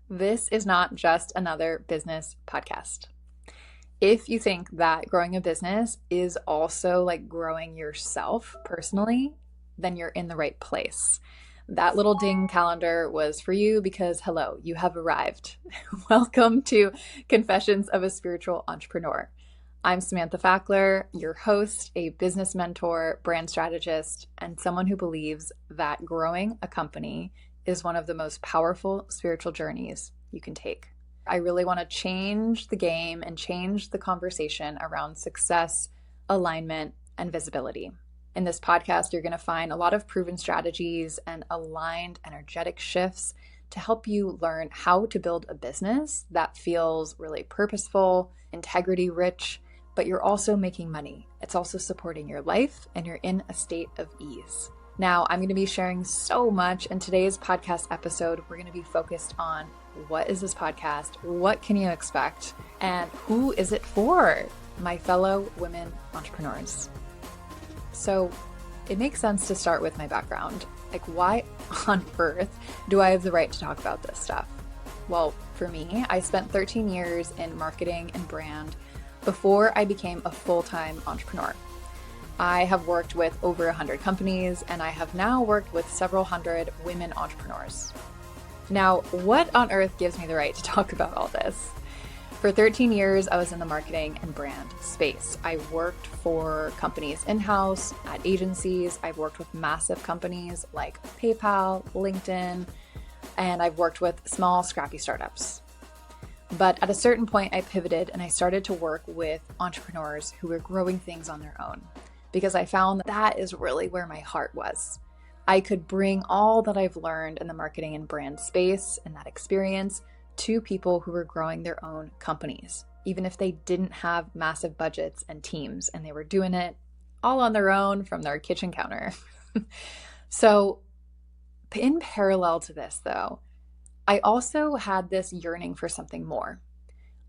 This is not just another business podcast. If you think that growing a business is also like growing yourself personally, then you're in the right place. That little ding calendar was for you because, hello, you have arrived. Welcome to Confessions of a Spiritual Entrepreneur. I'm Samantha Fackler, your host, a business mentor, brand strategist, and someone who believes that growing a company is one of the most powerful spiritual journeys you can take. I really want to change the game and change the conversation around success, alignment, and visibility. In this podcast, you're going to find a lot of proven strategies and aligned energetic shifts to help you learn how to build a business that feels really purposeful, integrity rich, but you're also making money. It's also supporting your life and you're in a state of ease. Now, I'm going to be sharing so much in today's podcast episode. We're going to be focused on what is this podcast, what can you expect, and who is it for? My fellow women entrepreneurs. So it makes sense to start with my background. Like, why on earth do I have the right to talk about this stuff? Well, for me, I spent 13 years in marketing and brand before I became a full-time entrepreneur. I have worked with over 100 companies, and I have now worked with several hundred women entrepreneurs. Now, what on earth gives me the right to talk about all this? For 13 years, I was in the marketing and brand space. I worked for companies in-house, at agencies. I've worked with massive companies like PayPal, LinkedIn, and I've worked with small, scrappy startups. But at a certain point, I pivoted and I started to work with entrepreneurs who were growing things on their own, because I found that is really where my heart was. I could bring all that I've learned in the marketing and brand space and that experience to people who were growing their own companies, even if they didn't have massive budgets and teams, and they were doing it all on their own from their kitchen counter. So in parallel to this, though, I also had this yearning for something more.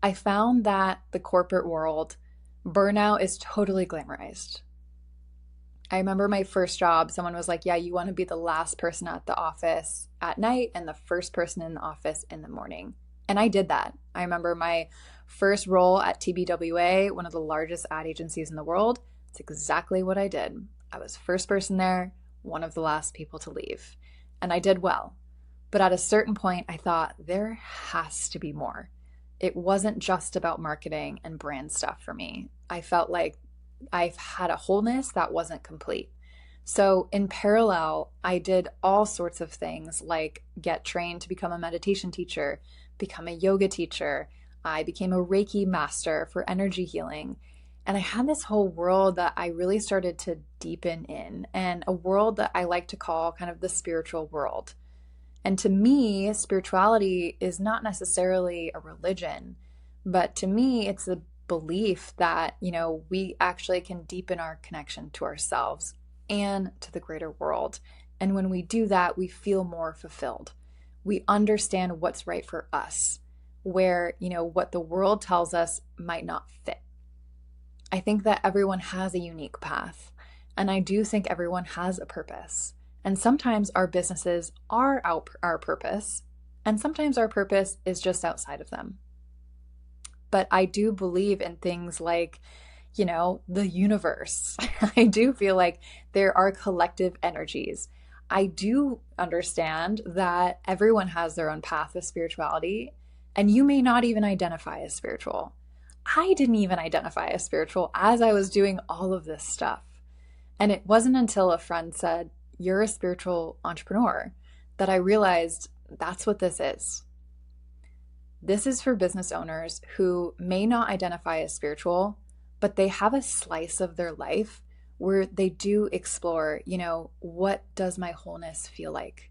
I found that the corporate world, burnout is totally glamorized. I remember my first job, someone was like, yeah, you want to be the last person at the office at night and the first person in the office in the morning. And I did that. I remember my first role at TBWA, one of the largest ad agencies in the world. It's exactly what I did. I was first person there, one of the last people to leave. And I did well. But at a certain point, I thought there has to be more. It wasn't just about marketing and brand stuff for me. I felt like I've had a wholeness that wasn't complete. So in parallel, I did all sorts of things like get trained to become a meditation teacher, become a yoga teacher. I became a Reiki master for energy healing. And I had this whole world that I really started to deepen in, and a world that I like to call kind of the spiritual world. And to me, spirituality is not necessarily a religion, but to me, it's a belief that, we actually can deepen our connection to ourselves and to the greater world. And when we do that, we feel more fulfilled. We understand what's right for us, where, what the world tells us might not fit. I think that everyone has a unique path, and I do think everyone has a purpose. And sometimes our businesses are our purpose, and sometimes our purpose is just outside of them. But I do believe in things like, the universe. I do feel like there are collective energies. I do understand that everyone has their own path of spirituality, and you may not even identify as spiritual. I didn't even identify as spiritual as I was doing all of this stuff. And it wasn't until a friend said, "You're a spiritual entrepreneur," that I realized that's what this is. This is for business owners who may not identify as spiritual, but they have a slice of their life where they do explore, what does my wholeness feel like?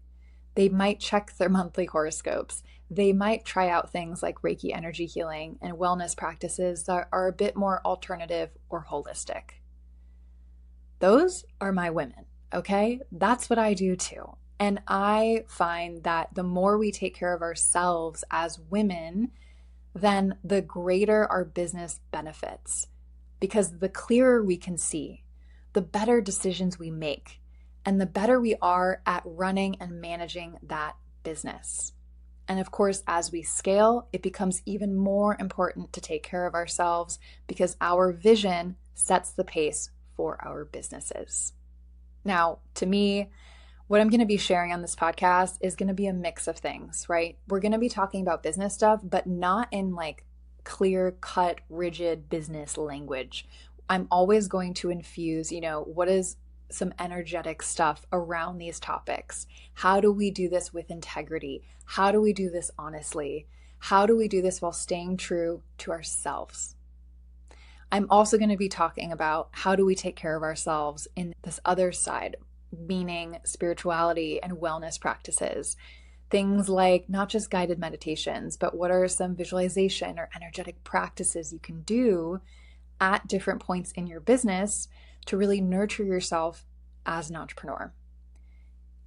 They might check their monthly horoscopes. They might try out things like Reiki energy healing and wellness practices that are a bit more alternative or holistic. Those are my women, okay? That's what I do too. And I find that the more we take care of ourselves as women, then the greater our business benefits. Because the clearer we can see, the better decisions we make, and the better we are at running and managing that business. And of course, as we scale, it becomes even more important to take care of ourselves because our vision sets the pace for our businesses. Now, to me, what I'm going to be sharing on this podcast is going to be a mix of things, right? We're going to be talking about business stuff, but not in like clear cut, rigid business language. I'm always going to infuse, what is some energetic stuff around these topics? How do we do this with integrity? How do we do this honestly? How do we do this while staying true to ourselves? I'm also going to be talking about how do we take care of ourselves in this other side, meaning spirituality and wellness practices. Things like not just guided meditations, but what are some visualization or energetic practices you can do at different points in your business to really nurture yourself as an entrepreneur.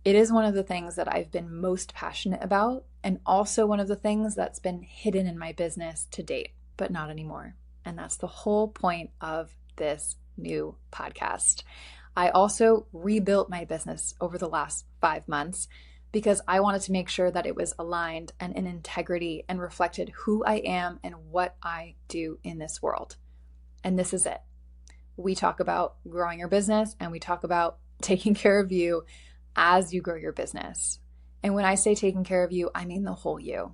It is one of the things that I've been most passionate about, and also one of the things that's been hidden in my business to date, but not anymore. And that's the whole point of this new podcast. I also rebuilt my business over the last 5 months because I wanted to make sure that it was aligned and in integrity and reflected who I am and what I do in this world. And this is it. We talk about growing your business and we talk about taking care of you as you grow your business. And when I say taking care of you, I mean the whole you,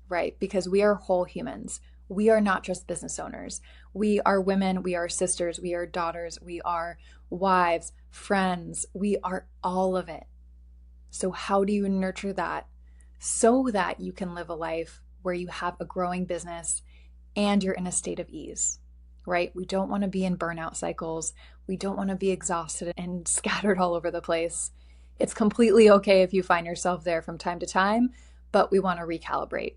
right? Because we are whole humans. We are not just business owners. We are women, we are sisters, we are daughters, we are wives, friends, we are all of it. So how do you nurture that so that you can live a life where you have a growing business and you're in a state of ease, right? We don't want to be in burnout cycles. We don't want to be exhausted and scattered all over the place. It's completely okay if you find yourself there from time to time, but we want to recalibrate.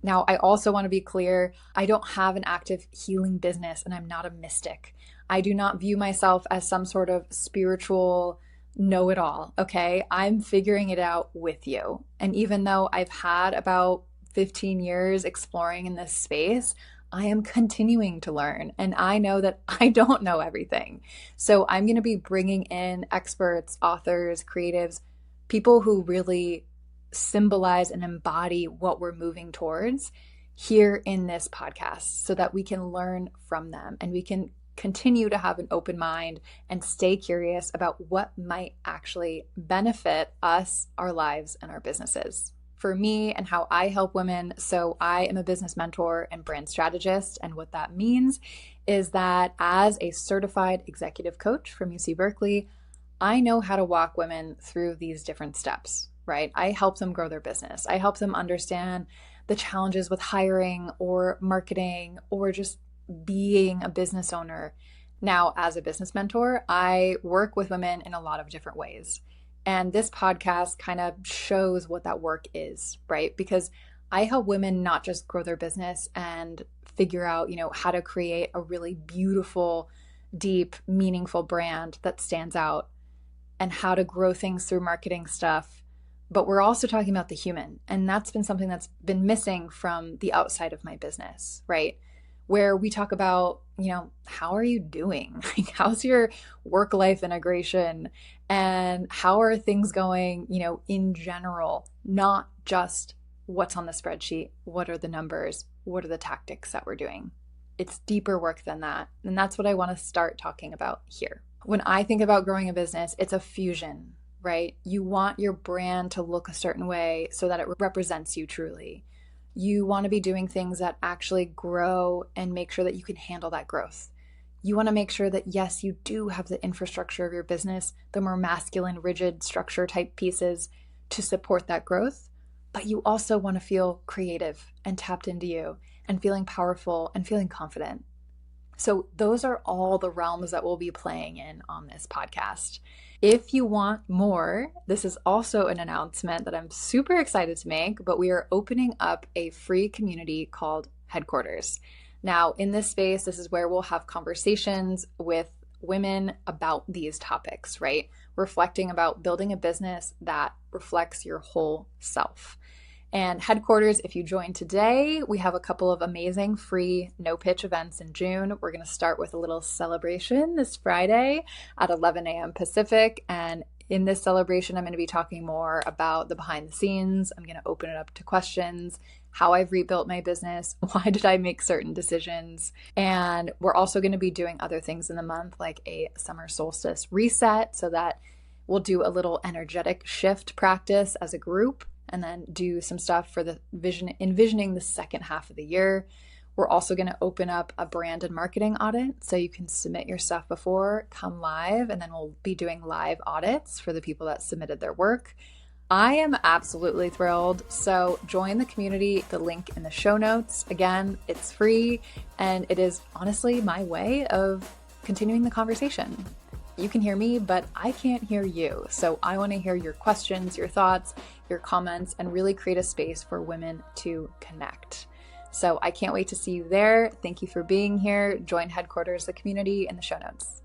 Now, I also want to be clear, I don't have an active healing business and I'm not a mystic. I do not view myself as some sort of spiritual know-it-all, okay? I'm figuring it out with you. And even though I've had about 15 years exploring in this space, I am continuing to learn. And I know that I don't know everything. So I'm going to be bringing in experts, authors, creatives, people who really symbolize and embody what we're moving towards here in this podcast so that we can learn from them and we can continue to have an open mind and stay curious about what might actually benefit us, our lives, and our businesses. For me and how I help women, so I am a business mentor and brand strategist. And what that means is that as a certified executive coach from UC Berkeley, I know how to walk women through these different steps, right? I help them grow their business. I help them understand the challenges with hiring or marketing or just being a business owner. Now, as a business mentor, I work with women in a lot of different ways. And this podcast kind of shows what that work is, right? Because I help women not just grow their business and figure out, how to create a really beautiful, deep, meaningful brand that stands out and how to grow things through marketing stuff. But we're also talking about the human. And that's been something that's been missing from the outside of my business, right? Where we talk about, how are you doing? Like, how's your work-life integration? And how are things going, in general, not just what's on the spreadsheet, what are the numbers, what are the tactics that we're doing? It's deeper work than that. And that's what I want to start talking about here. When I think about growing a business, it's a fusion, right? You want your brand to look a certain way so that it represents you truly. You want to be doing things that actually grow and make sure that you can handle that growth. You want to make sure that, yes, you do have the infrastructure of your business, the more masculine, rigid structure type pieces to support that growth, but you also want to feel creative and tapped into you and feeling powerful and feeling confident. So those are all the realms that we'll be playing in on this podcast. If you want more, this is also an announcement that I'm super excited to make, but we are opening up a free community called Headquarters. Now, in this space, this is where we'll have conversations with women about these topics, right? Reflecting about building a business that reflects your whole self. And Headquarters, if you join today, we have a couple of amazing free no-pitch events in June. We're going to start with a little celebration this Friday at 11 a.m. Pacific. And In this celebration, I'm going to be talking more about the behind the scenes. I'm going to open it up to questions, how I've rebuilt my business, why did I make certain decisions, and we're also going to be doing other things in the month, like a summer solstice reset, so that we'll do a little energetic shift practice as a group, and then do some stuff for the envisioning the second half of the year. We're also going to open up a brand and marketing audit, so you can submit your stuff before, come live, and then we'll be doing live audits for the people that submitted their work. I am absolutely thrilled. So join the community, the link in the show notes. Again, it's free, and it is honestly my way of continuing the conversation. You can hear me, but I can't hear you. So I want to hear your questions, your thoughts, your comments, and really create a space for women to connect. So I can't wait to see you there. Thank you for being here. Join Headquarters, the community, in the show notes.